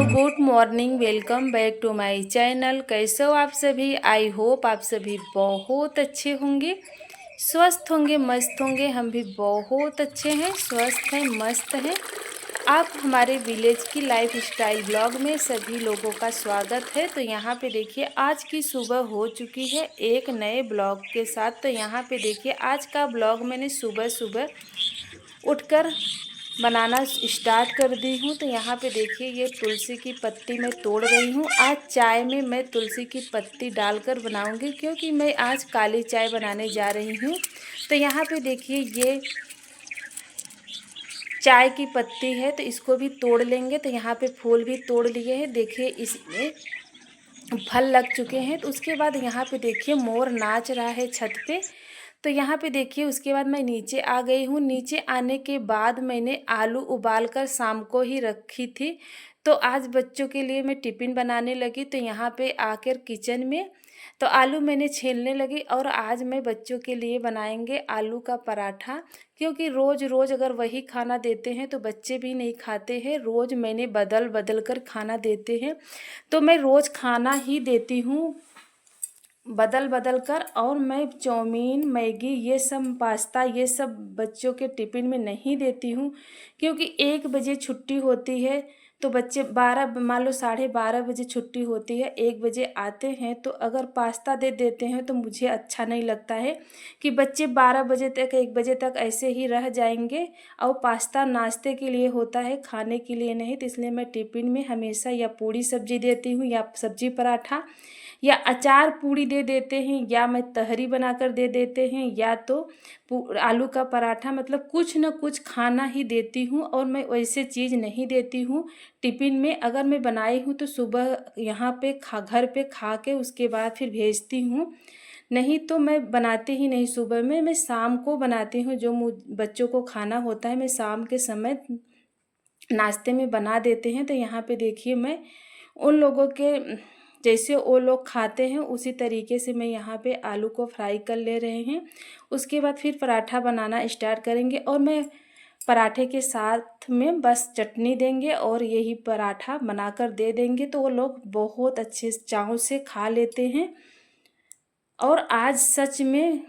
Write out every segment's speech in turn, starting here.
Good morning, welcome back to my channel. कैसे हो आप सभी? आई होप आप सभी बहुत अच्छे होंगे, स्वस्थ होंगे, मस्त होंगे। हम भी बहुत अच्छे हैं, स्वस्थ हैं, मस्त हैं। आप हमारे विलेज की लाइफ स्टाइल ब्लॉग में सभी लोगों का स्वागत है। तो यहाँ पे देखिए आज की सुबह हो चुकी है एक नए ब्लॉग के साथ। तो यहाँ पे देखिए आज का ब्लॉग मैंने सुबह सुबह उठकर बनाना स्टार्ट कर दी हूँ। तो यहाँ पे देखिए ये तुलसी की पत्ती मैं तोड़ रही हूँ। आज चाय में मैं तुलसी की पत्ती डालकर बनाऊँगी, क्योंकि मैं आज काली चाय बनाने जा रही हूँ। तो यहाँ पे देखिए ये चाय की पत्ती है, तो इसको भी तोड़ लेंगे। तो यहाँ पे फूल भी तोड़ लिए हैं, देखिए इसमें फल लग चुके हैं। तो उसके बाद यहाँ पे देखिए मोर नाच रहा है छत पे। तो यहाँ पे देखिए उसके बाद मैं नीचे आ गई हूँ। नीचे आने के बाद मैंने आलू उबाल कर शाम को ही रखी थी। तो आज बच्चों के लिए मैं टिफ़िन बनाने लगी। तो यहाँ पे आकर किचन में तो आलू मैंने छीलने लगी। और आज मैं बच्चों के लिए बनाएंगे आलू का पराठा, क्योंकि रोज़ रोज़ अगर वही खाना देते हैं तो बच्चे भी नहीं खाते हैं। रोज़ मैंने बदल बदल कर खाना देते हैं। तो मैं रोज़ खाना ही देती हूँ बदल बदल कर। और मैं चाउमीन, मैगी, ये सब पास्ता, ये सब बच्चों के टिफ़िन में नहीं देती हूँ, क्योंकि 1 बजे छुट्टी होती है। तो बच्चे 12, मान लो 12:30 बजे छुट्टी होती है, 1 बजे आते हैं। तो अगर पास्ता दे देते हैं तो मुझे अच्छा नहीं लगता है कि बच्चे 12 बजे तक, 1 बजे तक ऐसे ही रह जाएंगे। और पास्ता नाश्ते के लिए होता है, खाने के लिए नहीं। तो इसलिए मैं टिफ़िन में हमेशा या पूड़ी सब्जी देती हूँ, या सब्जी पराठा, या अचार पूड़ी दे देते हैं, या मैं तहरी बनाकर दे देते हैं, या तो आलू का पराठा। मतलब कुछ न कुछ खाना ही देती हूँ। और मैं वैसे चीज़ नहीं देती हूँ टिफ़िन में। अगर मैं बनाई हूँ तो सुबह यहाँ पे घर पे खा के उसके बाद फिर भेजती हूँ, नहीं तो मैं बनाती ही नहीं सुबह में। मैं शाम को बनाती हूँ, जो बच्चों को खाना होता है मैं शाम के समय नाश्ते में बना देते हैं। तो यहाँ पे देखिए मैं उन लोगों के जैसे वो लोग खाते हैं उसी तरीके से मैं यहाँ पे आलू को फ्राई कर ले रहे हैं। उसके बाद फिर पराठा बनाना स्टार्ट करेंगे। और मैं पराठे के साथ में बस चटनी देंगे और यही पराठा बनाकर दे देंगे, तो वो लोग बहुत अच्छे चाव से खा लेते हैं। और आज सच में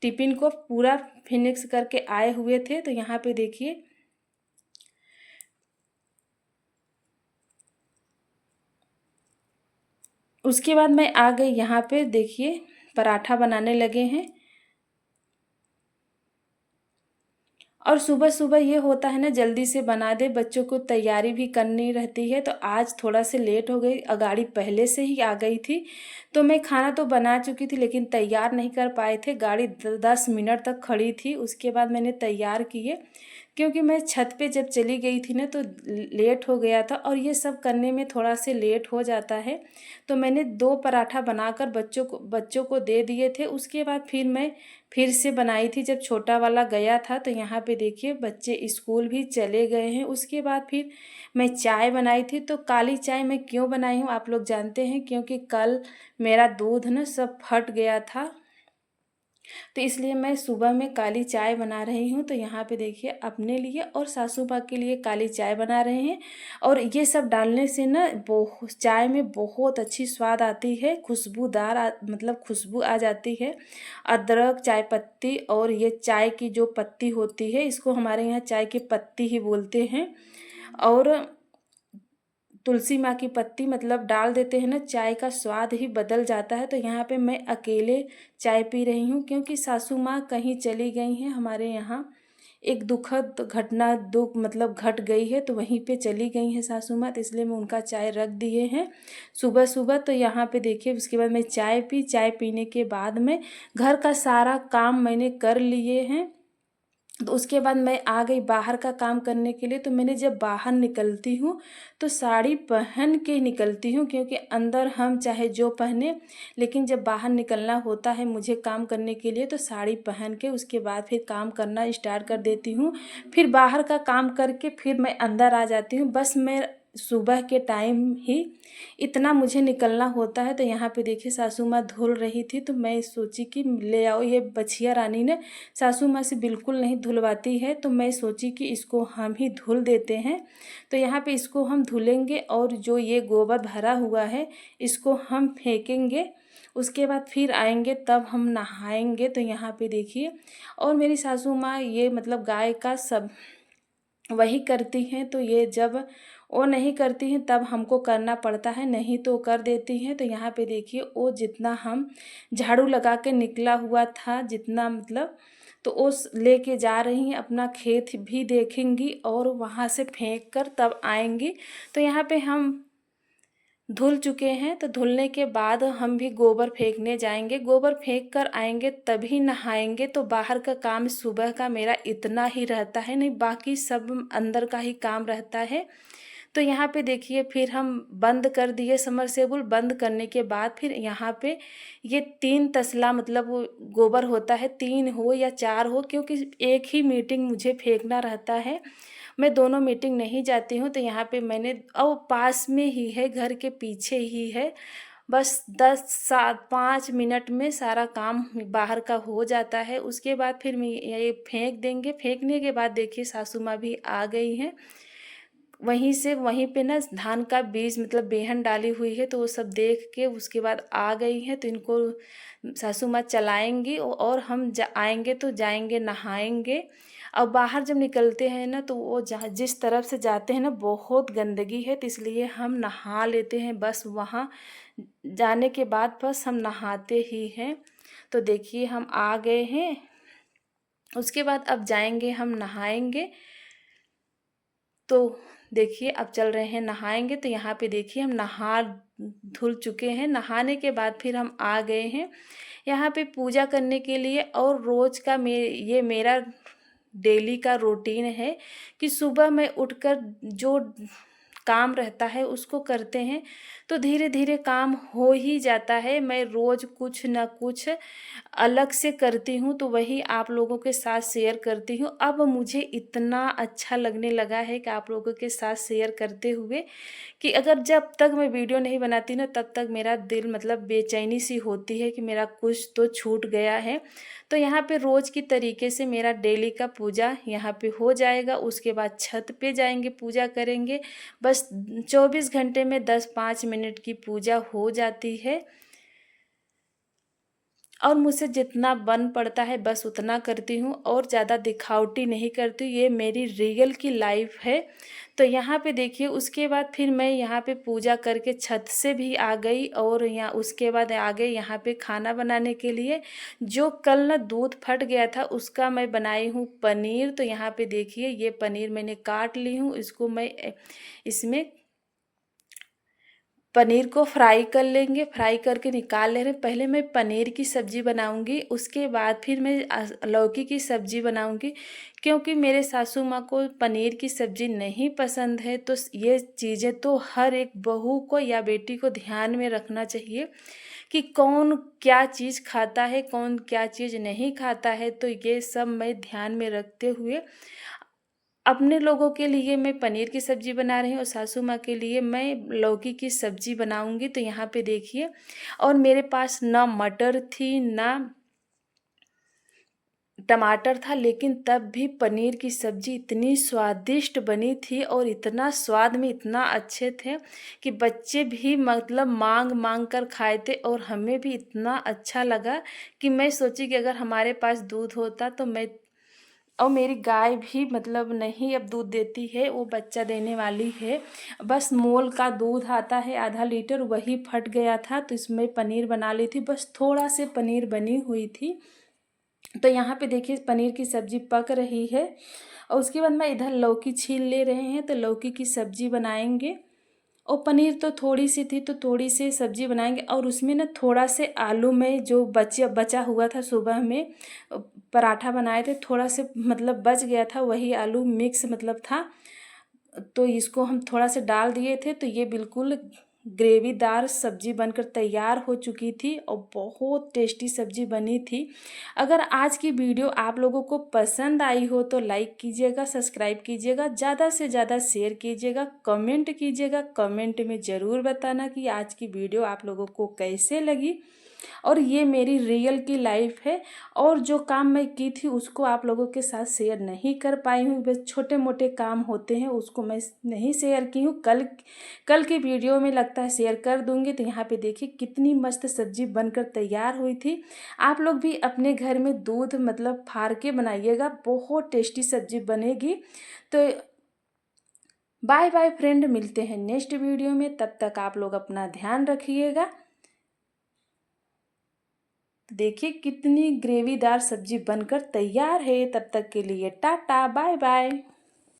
टिफ़िन को पूरा फिनिक्स करके आए हुए थे। तो यहाँ पे देखिए उसके बाद मैं आ गई यहाँ पे, देखिए पराठा बनाने लगे हैं। और सुबह सुबह ये होता है ना, जल्दी से बना दे, बच्चों को तैयारी भी करनी रहती है। तो आज थोड़ा से लेट हो गई, गाड़ी पहले से ही आ गई थी। तो मैं खाना तो बना चुकी थी लेकिन तैयार नहीं कर पाए थे। गाड़ी 10 मिनट तक खड़ी थी, उसके बाद मैंने तैयार किए, क्योंकि मैं छत पे जब चली गई थी ना तो लेट हो गया था। और ये सब करने में थोड़ा से लेट हो जाता है। तो मैंने 2 पराठा बनाकर बच्चों को दे दिए थे। उसके बाद फिर मैं फिर से बनाई थी जब छोटा वाला गया था। तो यहाँ पे देखिए बच्चे स्कूल भी चले गए हैं। उसके बाद फिर मैं चाय बनाई थी। तो काली चाय मैं क्यों बनाई हूँ आप लोग जानते हैं, क्योंकि कल मेरा दूध ना सब फट गया था। तो इसलिए मैं सुबह में काली चाय बना रही हूँ। तो यहाँ पे देखिए अपने लिए और सासू माँ के लिए काली चाय बना रहे हैं। और ये सब डालने से ना बहुत चाय में बहुत अच्छी स्वाद आती है, खुशबूदार मतलब खुशबू आ जाती है। अदरक, चाय पत्ती और ये चाय की जो पत्ती होती है, इसको हमारे यहाँ चाय की पत्ती ही बोलते हैं। और तुलसी माँ की पत्ती मतलब डाल देते हैं ना, चाय का स्वाद ही बदल जाता है। तो यहाँ पे मैं अकेले चाय पी रही हूँ, क्योंकि सासू माँ कहीं चली गई हैं। हमारे यहाँ एक दुखद घटना दुख मतलब घट गई है, तो वहीं पे चली गई हैं सासू माँ। तो इसलिए मैं उनका चाय रख दिए हैं सुबह सुबह। तो यहाँ पे देखिए उसके बाद मैं चाय पी। चाय पीने के बाद में घर का सारा काम मैंने कर लिए हैं। तो उसके बाद मैं आ गई बाहर का काम करने के लिए। तो मैंने जब बाहर निकलती हूँ तो साड़ी पहन के निकलती हूँ, क्योंकि अंदर हम चाहे जो पहने, लेकिन जब बाहर निकलना होता है मुझे काम करने के लिए तो साड़ी पहन के उसके बाद फिर काम करना स्टार्ट कर देती हूँ। फिर बाहर का काम करके फिर मैं अंदर आ जाती हूँ। बस मैं सुबह के टाइम ही इतना मुझे निकलना होता है। तो यहाँ पे देखिए सासू माँ धुल रही थी, तो मैं सोची कि ले आओ। ये बछिया रानी ने सासू माँ से बिल्कुल नहीं धुलवाती है, तो मैं सोची कि इसको हम ही धुल देते हैं। तो यहाँ पे इसको हम धुलेंगे और जो ये गोबर भरा हुआ है इसको हम फेंकेंगे। उसके बाद फिर आएंगे तब हम नहाएंगे। तो यहाँ पे देखिए, और मेरी सासू माँ ये मतलब गाय का सब वही करती हैं। तो ये जब वो नहीं करती हैं तब हमको करना पड़ता है, नहीं तो कर देती हैं। तो यहाँ पे देखिए वो जितना हम झाड़ू लगा के निकला हुआ था जितना मतलब, तो वो लेके जा रही हैं, अपना खेत भी देखेंगी और वहाँ से फेंक कर तब आएंगी। तो यहाँ पे हम धुल चुके हैं, तो धुलने के बाद हम भी गोबर फेंकने जाएंगे। गोबर फेंक कर आएंगे तभी नहाएंगे। तो बाहर का काम सुबह का मेरा इतना ही रहता है, नहीं बाकी सब अंदर का ही काम रहता है। तो यहाँ पे देखिए फिर हम बंद कर दिए समरसेबुल। बंद करने के बाद फिर यहाँ पे ये 3 तसला मतलब वो गोबर होता है, 3 हो या 4 हो, क्योंकि एक ही मीटिंग मुझे फेंकना रहता है, मैं दोनों मीटिंग नहीं जाती हूँ। तो यहाँ पे मैंने और पास में ही है, घर के पीछे ही है, बस 5 मिनट में सारा काम बाहर का हो जाता है। उसके बाद फिर मैं ये फेंक देंगे। फेंकने के बाद देखिए सासू माँ भी आ गई हैं। वहीं पे ना धान का बीज मतलब बेहन डाली हुई है, तो वो सब देख के उसके बाद आ गई हैं। तो इनको सासू माँ चलाएंगी और हम आएंगे तो जाएंगे नहाएंगे। और बाहर जब निकलते हैं ना, तो वो जहाँ जिस तरफ से जाते हैं ना बहुत गंदगी है, तो इसलिए हम नहा लेते हैं। बस वहाँ जाने के बाद बस हम नहाते ही हैं। तो देखिए हम आ गए हैं। उसके बाद अब जाएंगे हम नहाएंगे। तो देखिए अब चल रहे हैं नहाएंगे। तो यहाँ पे देखिए हम नहा धुल चुके हैं। नहाने के बाद फिर हम आ गए हैं यहाँ पे पूजा करने के लिए। और रोज़ का ये मेरा डेली का रूटीन है कि सुबह मैं उठकर जो काम रहता है उसको करते हैं, तो धीरे धीरे काम हो ही जाता है। मैं रोज़ कुछ न कुछ अलग से करती हूँ, तो वही आप लोगों के साथ शेयर करती हूँ। अब मुझे इतना अच्छा लगने लगा है कि आप लोगों के साथ शेयर करते हुए, कि अगर जब तक मैं वीडियो नहीं बनाती ना तब तक मेरा दिल मतलब बेचैनी सी होती है कि मेरा कुछ तो छूट गया है। तो यहाँ पे रोज़ की तरीके से मेरा डेली का पूजा यहाँ पे हो जाएगा। उसके बाद छत पे जाएंगे, पूजा करेंगे। बस 24 घंटे में 10-5 मिनट की पूजा हो जाती है, और मुझसे जितना बन पड़ता है बस उतना करती हूँ, और ज़्यादा दिखावटी नहीं करती। ये मेरी रियल की लाइफ है। तो यहाँ पे देखिए उसके बाद फिर मैं यहाँ पे पूजा करके छत से भी आ गई, और यहाँ उसके बाद आ गए यहाँ पे खाना बनाने के लिए। जो कल ना दूध फट गया था उसका मैं बनाई हूँ पनीर। तो यहाँ पे देखिए ये पनीर मैंने काट ली हूँ। इसको मैं इसमें पनीर को फ्राई कर लेंगे। फ्राई करके निकाल ले रहे हैं। पहले मैं पनीर की सब्ज़ी बनाऊंगी, उसके बाद फिर मैं लौकी की सब्ज़ी बनाऊंगी, क्योंकि मेरे सासू माँ को पनीर की सब्ज़ी नहीं पसंद है। तो ये चीज़ें तो हर एक बहू को या बेटी को ध्यान में रखना चाहिए कि कौन क्या चीज़ खाता है, कौन क्या चीज़ नहीं खाता है। तो ये सब मैं ध्यान में रखते हुए अपने लोगों के लिए मैं पनीर की सब्ज़ी बना रही हूँ, और सासू माँ के लिए मैं लौकी की सब्ज़ी बनाऊंगी। तो यहाँ पे देखिए, और मेरे पास ना मटर थी ना टमाटर था, लेकिन तब भी पनीर की सब्ज़ी इतनी स्वादिष्ट बनी थी और इतना स्वाद में इतना अच्छे थे कि बच्चे भी मतलब मांग मांग कर खाए थे, और हमें भी इतना अच्छा लगा कि मैं सोची कि अगर हमारे पास दूध होता तो मैं, और मेरी गाय भी मतलब नहीं अब दूध देती है, वो बच्चा देने वाली है। बस मोल का दूध आता है आधा लीटर, वही फट गया था, तो इसमें पनीर बना ली थी। बस थोड़ा से पनीर बनी हुई थी। तो यहाँ पे देखिए पनीर की सब्ज़ी पक रही है, और उसके बाद मैं इधर लौकी छील ले रहे हैं। तो लौकी की सब्ज़ी बनाएंगे, और पनीर तो थोड़ी सी थी तो थोड़ी सी सब्ज़ी बनाएंगे। और उसमें ना थोड़ा से आलू में जो बचा हुआ था, सुबह में पराठा बनाए थे, थोड़ा से मतलब बच गया था, वही आलू मिक्स मतलब था, तो इसको हम थोड़ा से डाल दिए थे। तो ये बिल्कुल ग्रेवीदार सब्जी बनकर तैयार हो चुकी थी और बहुत टेस्टी सब्जी बनी थी। अगर आज की वीडियो आप लोगों को पसंद आई हो तो लाइक कीजिएगा, सब्सक्राइब कीजिएगा, ज़्यादा से ज़्यादा शेयर कीजिएगा, कमेंट कीजिएगा। कमेंट में ज़रूर बताना कि आज की वीडियो आप लोगों को कैसे लगी। और ये मेरी रियल की लाइफ है और जो काम मैं की थी उसको आप लोगों के साथ शेयर नहीं कर पाई हूँ। बस छोटे मोटे काम होते हैं उसको मैं नहीं शेयर की हूँ। कल की वीडियो में लगता है शेयर कर दूँगी। तो यहाँ पे देखिए कितनी मस्त सब्जी बनकर तैयार हुई थी। आप लोग भी अपने घर में दूध मतलब फाड़ के बनाइएगा, बहुत टेस्टी सब्जी बनेगी। तो बाय बाय फ्रेंड, मिलते हैं नेक्स्ट वीडियो में। तब तक आप लोग अपना ध्यान रखिएगा। देखिए कितनी ग्रेवीदार सब्जी बनकर तैयार है। तब तक के लिए टाटा बाय बाय।